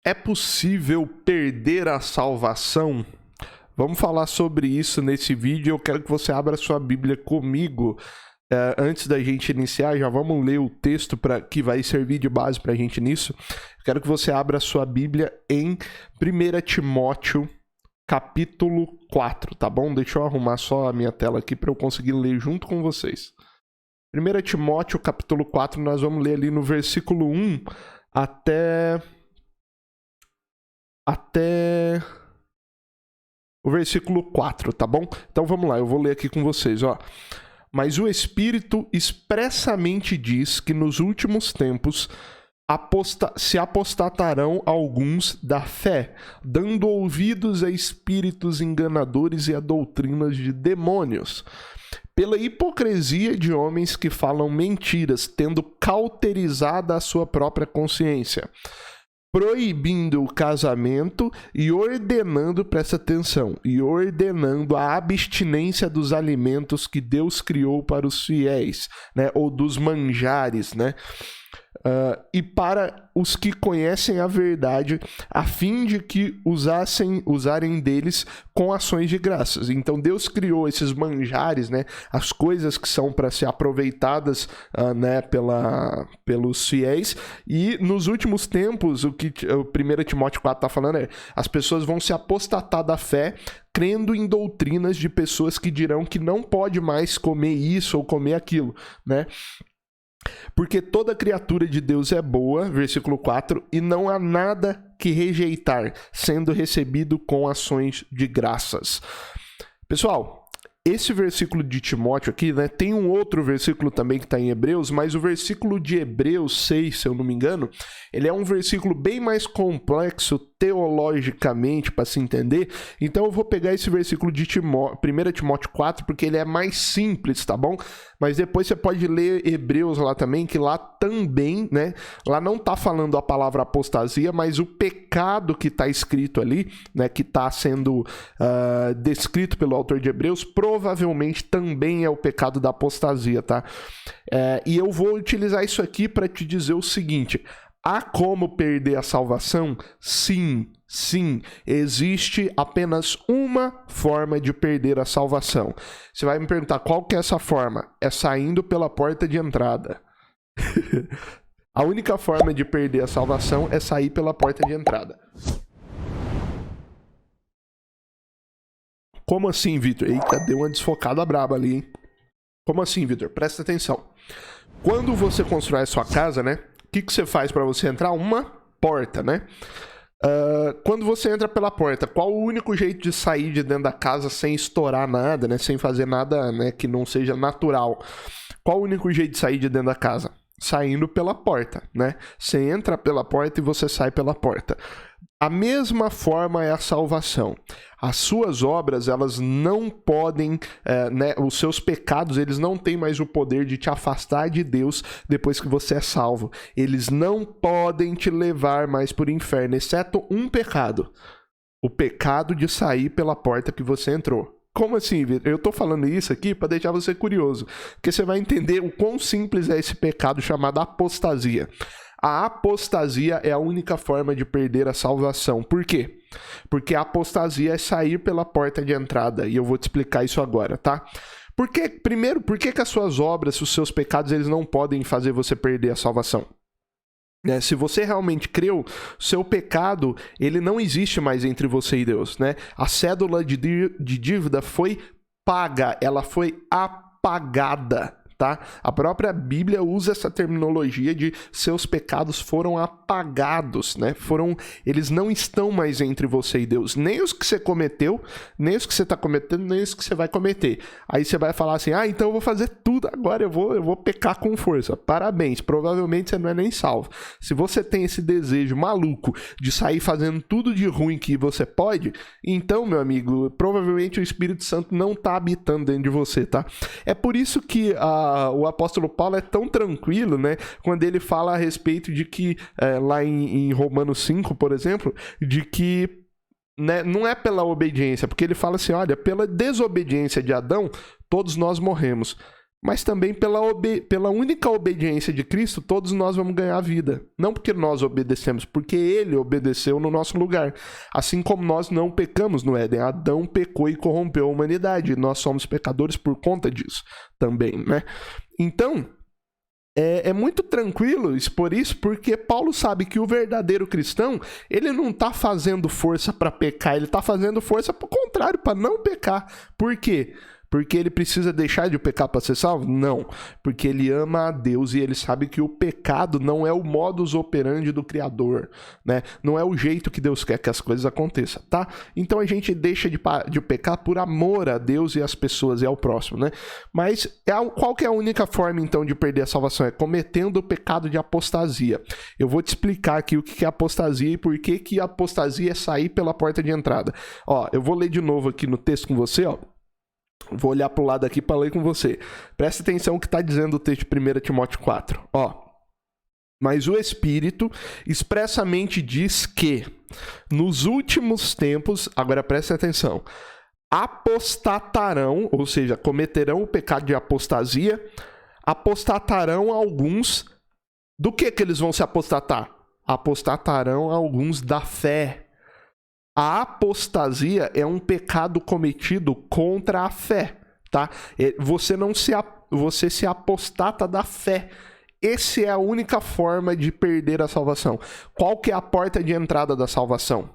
É possível perder a salvação? Vamos falar sobre isso nesse vídeo. Eu quero que você abra sua Bíblia comigo. Antes da gente iniciar, já vamos ler o texto que vai servir de base para a gente nisso. Eu quero que você abra sua Bíblia em 1 Timóteo, capítulo 4, tá bom? Deixa eu arrumar só a minha tela aqui para eu conseguir ler junto com vocês. 1 Timóteo, capítulo 4, nós vamos ler ali no versículo 1 até o versículo 4, tá bom? Então vamos lá, eu vou ler aqui com vocês, ó. Mas o Espírito expressamente diz que nos últimos tempos se apostatarão alguns da fé, dando ouvidos a espíritos enganadores e a doutrinas de demônios, pela hipocrisia de homens que falam mentiras, tendo cauterizada a sua própria consciência, proibindo o casamento e ordenando, presta atenção, e ordenando a abstinência dos alimentos que Deus criou para os fiéis, né, ou dos manjares, né? E para os que conhecem a verdade, a fim de que usarem deles com ações de graças. Então Deus criou esses manjares, né, as coisas que são para ser aproveitadas, né, pelos fiéis. E nos últimos tempos, o que o 1 Timóteo 4 está falando é: as pessoas vão se apostatar da fé, crendo em doutrinas de pessoas que dirão que não pode mais comer isso ou comer aquilo, né? Porque toda criatura de Deus é boa, versículo 4, e não há nada que rejeitar, sendo recebido com ações de graças. Pessoal, esse versículo de Timóteo aqui, né, tem um outro versículo também que está em Hebreus, mas o versículo de Hebreus 6, se eu não me engano, ele é um versículo bem mais complexo teologicamente para se entender. Então eu vou pegar esse versículo de 1 Timóteo 4, porque ele é mais simples, tá bom? Mas depois você pode ler Hebreus lá também, que lá também, né, lá não tá falando a palavra apostasia, mas o pecado que está escrito ali, né, que está sendo descrito pelo autor de Hebreus, provavelmente também é o pecado da apostasia, tá? E eu vou utilizar isso aqui para te dizer o seguinte: há como perder a salvação? Sim, sim. Existe apenas uma forma de perder a salvação. Você vai me perguntar, qual que é essa forma? É saindo pela porta de entrada. A única forma de perder a salvação é sair pela porta de entrada. Como assim, Vitor? Eita, deu uma desfocada braba ali, hein? Como assim, Vitor? Presta atenção. Quando você constrói a sua casa, né? O que você faz para você entrar? Uma porta, né? Quando você entra pela porta, qual o único jeito de sair de dentro da casa sem estourar nada, né? Sem fazer nada, né, que não seja natural? Qual o único jeito de sair de dentro da casa? Saindo pela porta, né? Você entra pela porta e você sai pela porta. A mesma forma é a salvação. As suas obras, elas não podem, né, os seus pecados, eles não têm mais o poder de te afastar de Deus depois que você é salvo. Eles não podem te levar mais para o inferno, exceto um pecado: o pecado de sair pela porta que você entrou. Como assim, Vitor? Eu tô falando isso aqui para deixar você curioso, porque você vai entender o quão simples é esse pecado chamado apostasia. A apostasia é a única forma de perder a salvação. Por quê? Porque a apostasia é sair pela porta de entrada, e eu vou te explicar isso agora, tá? Primeiro, por que as suas obras, os seus pecados, eles não podem fazer você perder a salvação? Se você realmente creu, seu pecado, ele não existe mais entre você e Deus, né? A cédula de dívida foi paga, ela foi apagada, tá? A própria Bíblia usa essa terminologia de seus pecados foram apagados, né? Eles não estão mais entre você e Deus, nem os que você cometeu, nem os que você está cometendo, nem os que você vai cometer. Aí você vai falar assim: então eu vou fazer tudo agora, eu vou pecar com força. Parabéns, provavelmente você não é nem salvo. Se você tem esse desejo maluco de sair fazendo tudo de ruim que você pode, então, meu amigo, provavelmente o Espírito Santo não está habitando dentro de você, tá? É por isso que o apóstolo Paulo é tão tranquilo, né, quando ele fala a respeito de que, lá em Romanos 5, por exemplo, de que, né, não é pela obediência, porque ele fala assim: olha, pela desobediência de Adão, todos nós morremos. mas também pela única obediência de Cristo, todos nós vamos ganhar a vida. Não porque nós obedecemos, porque ele obedeceu no nosso lugar. Assim como nós não pecamos no Éden. Adão pecou e corrompeu a humanidade. Nós somos pecadores por conta disso também, né? Então, é muito tranquilo por isso, porque Paulo sabe que o verdadeiro cristão, ele não está fazendo força para pecar, ele está fazendo força para o contrário, para não pecar. Por quê? Porque ele precisa deixar de pecar para ser salvo? Não, porque ele ama a Deus e ele sabe que o pecado não é o modus operandi do Criador, né? Não é o jeito que Deus quer que as coisas aconteçam, tá? Então a gente deixa de pecar por amor a Deus e às pessoas e ao próximo, né? Mas qual que é a única forma então de perder a salvação? É cometendo o pecado de apostasia. Eu vou te explicar aqui o que é apostasia e por que a apostasia é sair pela porta de entrada. Ó, eu vou ler de novo aqui no texto com você, ó. Vou olhar para o lado aqui para ler com você. Presta atenção no que está dizendo o texto de 1 Timóteo 4. Ó. Mas o Espírito expressamente diz que nos últimos tempos, agora presta atenção, apostatarão, ou seja, cometerão o pecado de apostasia, apostatarão alguns. Do que eles vão se apostatar? Apostatarão alguns da fé. A apostasia é um pecado cometido contra a fé, tá? Você se apostata da fé. Essa é a única forma de perder a salvação. Qual que é a porta de entrada da salvação?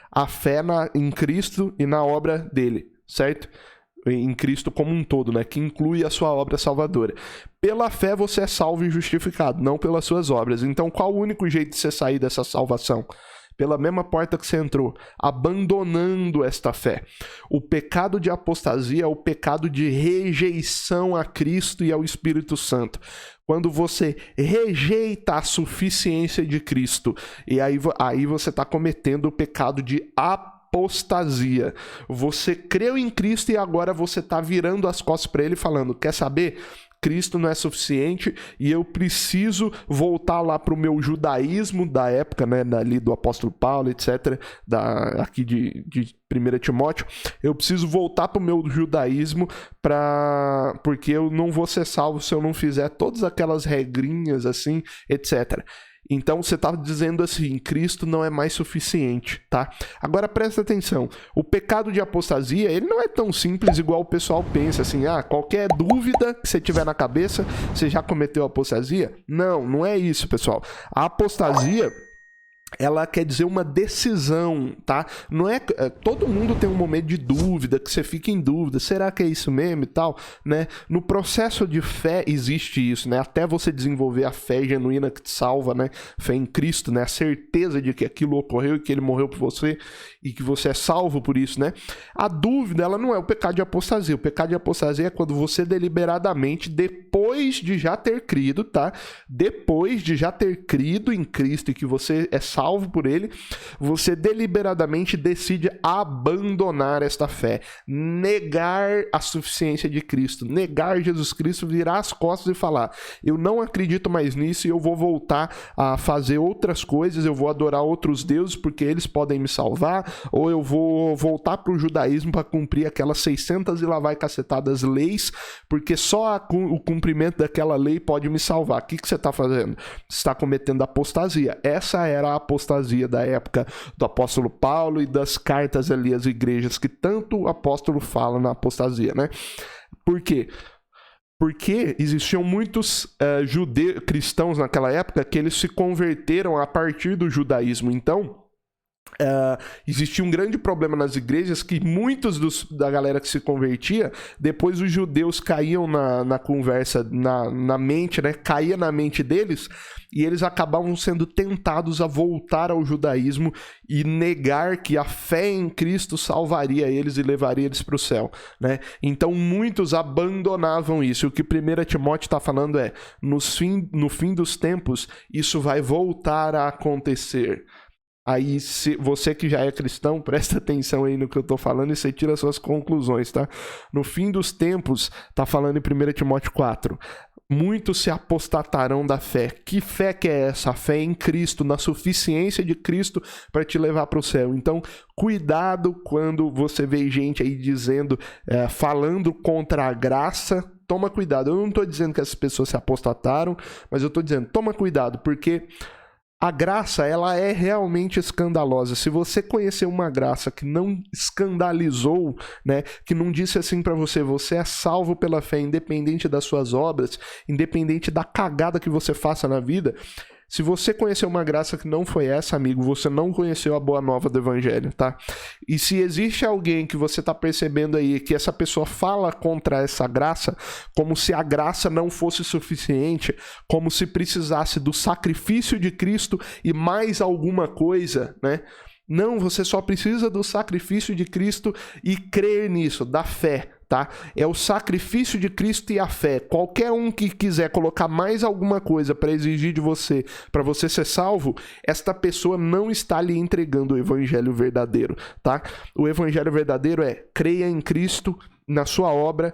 A fé em Cristo e na obra dele, certo? Em Cristo como um todo, né? Que inclui a sua obra salvadora. Pela fé você é salvo e justificado, não pelas suas obras. Então qual o único jeito de você sair dessa salvação? Pela mesma porta que você entrou, abandonando esta fé. O pecado de apostasia é o pecado de rejeição a Cristo e ao Espírito Santo. Quando você rejeita a suficiência de Cristo, e aí você está cometendo o pecado de apostasia. Você creu em Cristo e agora você está virando as costas para ele falando, quer saber? Cristo não é suficiente e eu preciso voltar lá para o meu judaísmo da época, né, ali do apóstolo Paulo, etc., aqui de 1 Timóteo, eu preciso voltar para o meu judaísmo porque eu não vou ser salvo se eu não fizer todas aquelas regrinhas assim, etc. Então você está dizendo assim, Cristo não é mais suficiente, tá? Agora presta atenção, o pecado de apostasia, ele não é tão simples igual o pessoal pensa, assim, qualquer dúvida que você tiver na cabeça, você já cometeu apostasia? Não, não é isso, pessoal. A apostasia, ela quer dizer uma decisão, tá? Não é todo mundo tem um momento de dúvida, que você fica em dúvida, será que é isso mesmo e tal, né? No processo de fé existe isso, né? Até você desenvolver a fé genuína que te salva, né? Fé em Cristo, né? A certeza de que aquilo ocorreu e que ele morreu por você e que você é salvo por isso, né? A dúvida, ela não é o pecado de apostasia. O pecado de apostasia é quando você deliberadamente, depois de já ter crido, tá? Depois de já ter crido em Cristo e que você é salvo por ele, você deliberadamente decide abandonar esta fé, negar a suficiência de Cristo, negar Jesus Cristo, virar as costas e falar, eu não acredito mais nisso e eu vou voltar a fazer outras coisas, eu vou adorar outros deuses porque eles podem me salvar, ou eu vou voltar para o judaísmo para cumprir aquelas 600 e lá vai cacetadas leis, porque só o cumprimento daquela lei pode me salvar. O que você está fazendo? Você está cometendo apostasia. Essa era a apostasia da época do apóstolo Paulo e das cartas ali às igrejas, que tanto o apóstolo fala na apostasia, né? Por quê? Porque existiam muitos cristãos naquela época que eles se converteram a partir do judaísmo. Então, existia um grande problema nas igrejas que muitos da galera que se convertia, depois os judeus caíam na conversa, na mente, né? Caía na mente deles e eles acabavam sendo tentados a voltar ao judaísmo e negar que a fé em Cristo salvaria eles e levaria eles para o céu, né? Então muitos abandonavam isso. O que 1 Timóteo está falando é, no fim dos tempos, isso vai voltar a acontecer. Aí, se você que já é cristão, presta atenção aí no que eu tô falando e você tira suas conclusões, tá? No fim dos tempos, tá falando em 1 Timóteo 4, muitos se apostatarão da fé. Que fé que é essa? A fé em Cristo, na suficiência de Cristo para te levar para o céu. Então, cuidado quando você vê gente aí dizendo, falando contra a graça, toma cuidado. Eu não estou dizendo que essas pessoas se apostataram, mas eu estou dizendo, toma cuidado, porque a graça, ela é realmente escandalosa. Se você conhecer uma graça que não escandalizou, né, que não disse assim pra você, você é salvo pela fé, independente das suas obras, independente da cagada que você faça na vida, se você conheceu uma graça que não foi essa, amigo, você não conheceu a boa nova do evangelho, tá? E se existe alguém que você tá percebendo aí que essa pessoa fala contra essa graça, como se a graça não fosse suficiente, como se precisasse do sacrifício de Cristo e mais alguma coisa, né? Não, você só precisa do sacrifício de Cristo e crer nisso, da fé, tá? É o sacrifício de Cristo e a fé. Qualquer um que quiser colocar mais alguma coisa para exigir de você, para você ser salvo, esta pessoa não está lhe entregando o evangelho verdadeiro, tá? O evangelho verdadeiro é: creia em Cristo, na sua obra,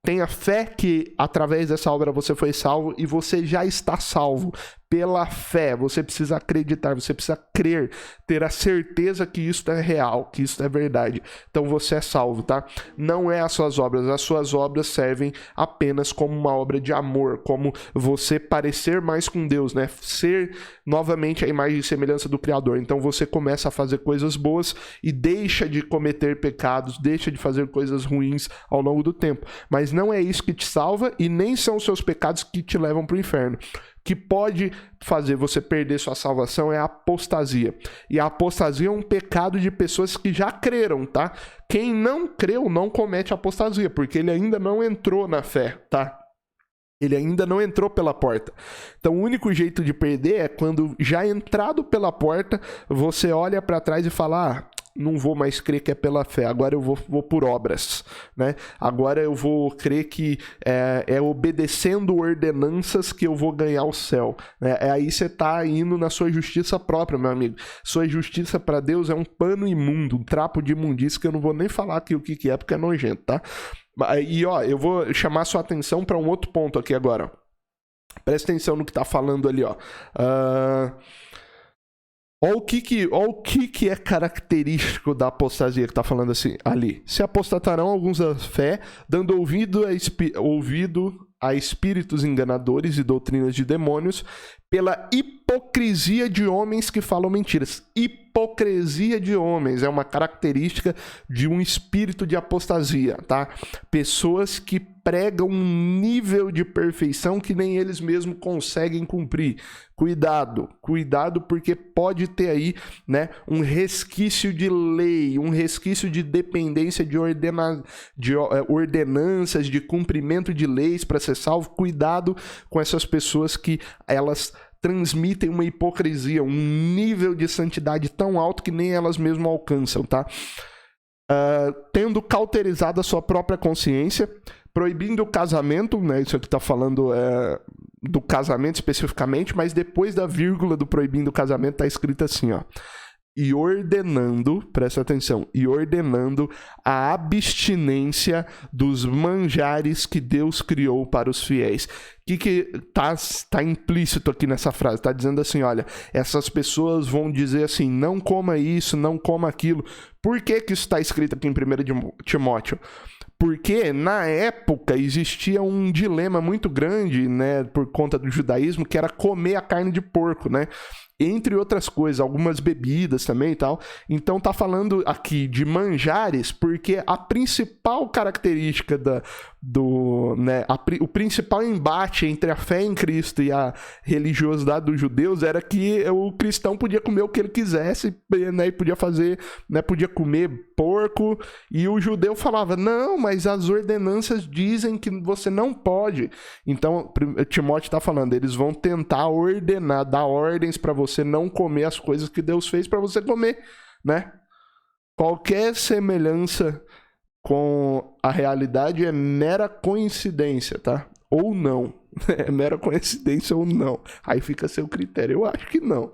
tenha fé que através dessa obra você foi salvo e você já está salvo. Pela fé, você precisa acreditar, você precisa crer, ter a certeza que isso é real, que isso é verdade. Então você é salvo, tá? Não é as suas obras servem apenas como uma obra de amor, como você parecer mais com Deus, né? Ser novamente a imagem e semelhança do Criador. Então você começa a fazer coisas boas e deixa de cometer pecados, deixa de fazer coisas ruins ao longo do tempo. Mas não é isso que te salva e nem são os seus pecados que te levam para o inferno. Que pode fazer você perder sua salvação é a apostasia. E a apostasia é um pecado de pessoas que já creram, tá? Quem não creu não comete apostasia, porque ele ainda não entrou na fé, tá? Ele ainda não entrou pela porta. Então o único jeito de perder é quando já entrado pela porta, você olha para trás e fala: não vou mais crer que é pela fé, agora eu vou por obras, né? Agora eu vou crer que é obedecendo ordenanças que eu vou ganhar o céu, né? Aí você tá indo na sua justiça própria, meu amigo. Sua justiça para Deus é um pano imundo, um trapo de imundícia, que eu não vou nem falar aqui o que é, porque é nojento, tá? E ó, eu vou chamar sua atenção para um outro ponto aqui agora. Presta atenção no que tá falando ali, ó. Olha o que é característico da apostasia que está falando assim ali. Se apostatarão alguns da fé, dando ouvido a espíritos enganadores e doutrinas de demônios, pela hipocrisia de homens que falam mentiras. Hipocrisia de homens é uma característica de um espírito de apostasia, tá? Pessoas que pregam um nível de perfeição que nem eles mesmos conseguem cumprir. Cuidado, porque pode ter aí, né, um resquício de lei, um resquício de dependência de ordenanças, de cumprimento de leis para ser salvo. Cuidado com essas pessoas que elas transmitem uma hipocrisia, um nível de santidade tão alto que nem elas mesmas alcançam, tá? Tendo cauterizado a sua própria consciência, proibindo o casamento, né? Isso aqui tá falando do casamento especificamente, mas depois da vírgula do proibindo o casamento tá escrito assim, ó: e ordenando, presta atenção, e ordenando a abstinência dos manjares que Deus criou para os fiéis. O que tá implícito aqui nessa frase? Tá dizendo assim, olha, essas pessoas vão dizer assim: não coma isso, não coma aquilo. Por que isso está escrito aqui em 1 Timóteo? Porque na época existia um dilema muito grande, né, por conta do judaísmo, que era comer a carne de porco, né? Entre outras coisas, algumas bebidas também e tal. Então tá falando aqui de manjares, porque a principal característica o principal embate entre a fé em Cristo e a religiosidade dos judeus era que o cristão podia comer o que ele quisesse, né, e podia fazer, né, podia comer porco, e o judeu falava: não, mas as ordenanças dizem que você não pode. Então Timóteo está falando, eles vão tentar ordenar, dar ordens para você não comer as coisas que Deus fez para você comer, né? Qualquer semelhança com a realidade é mera coincidência, tá? Ou não. É mera coincidência ou não. Aí fica a seu critério. Eu acho que não.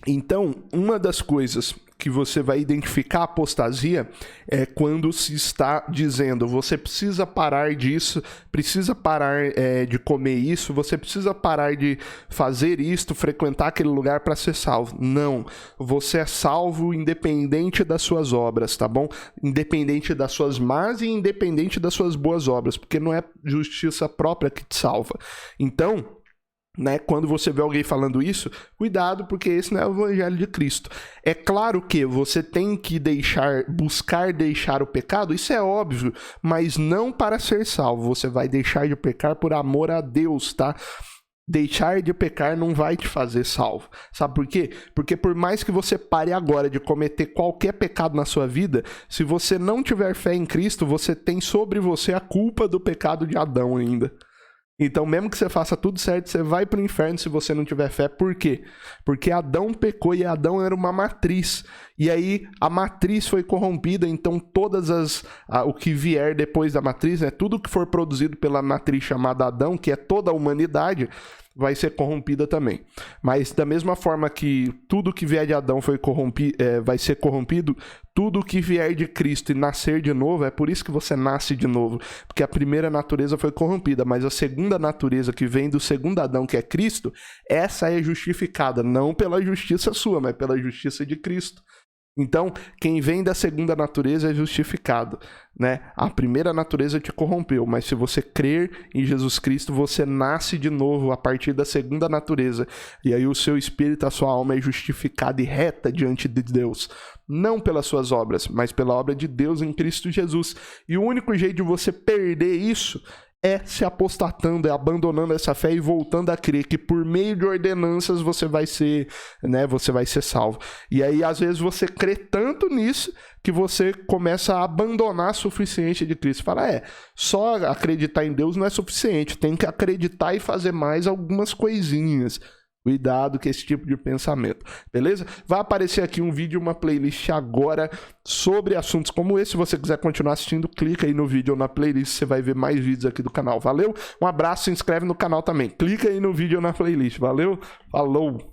Então, uma das coisas que você vai identificar a apostasia é quando se está dizendo, você precisa parar disso, precisa parar de comer isso, você precisa parar de fazer isto, frequentar aquele lugar para ser salvo. Não, você é salvo independente das suas obras, tá bom? Independente das suas más e independente das suas boas obras, porque não é justiça própria que te salva. Então, né, quando você vê alguém falando isso, cuidado, porque esse não é o evangelho de Cristo. É claro que você tem que buscar deixar o pecado, isso é óbvio, mas não para ser salvo. Você vai deixar de pecar por amor a Deus, tá? Deixar de pecar não vai te fazer salvo. Sabe por quê? Porque por mais que você pare agora de cometer qualquer pecado na sua vida, se você não tiver fé em Cristo, você tem sobre você a culpa do pecado de Adão ainda. Então, mesmo que você faça tudo certo, você vai para o inferno se você não tiver fé. Por quê? Porque Adão pecou e Adão era uma matriz. E aí, a matriz foi corrompida, então o que vier depois da matriz, né, tudo que for produzido pela matriz chamada Adão, que é toda a humanidade, vai ser corrompida também. Mas da mesma forma que tudo que vier de Adão vai ser corrompido, tudo que vier de Cristo e nascer de novo, é por isso que você nasce de novo, porque a primeira natureza foi corrompida, mas a segunda natureza que vem do segundo Adão, que é Cristo, essa é justificada, não pela justiça sua, mas pela justiça de Cristo. Então, quem vem da segunda natureza é justificado, né? A primeira natureza te corrompeu, mas se você crer em Jesus Cristo, você nasce de novo a partir da segunda natureza. E aí o seu espírito, a sua alma é justificada e reta diante de Deus. Não pelas suas obras, mas pela obra de Deus em Cristo Jesus. E o único jeito de você perder isso é se apostatando, é abandonando essa fé e voltando a crer que por meio de ordenanças você vai ser, né, você vai ser salvo. E aí, às vezes, você crê tanto nisso que você começa a abandonar a suficiência de Cristo. Fala, só acreditar em Deus não é suficiente, tem que acreditar e fazer mais algumas coisinhas. Cuidado com esse tipo de pensamento, beleza? Vai aparecer aqui um vídeo, uma playlist agora sobre assuntos como esse. Se você quiser continuar assistindo, clica aí no vídeo ou na playlist, você vai ver mais vídeos aqui do canal. Valeu? Um abraço, se inscreve no canal também. Clica aí no vídeo ou na playlist. Valeu? Falou!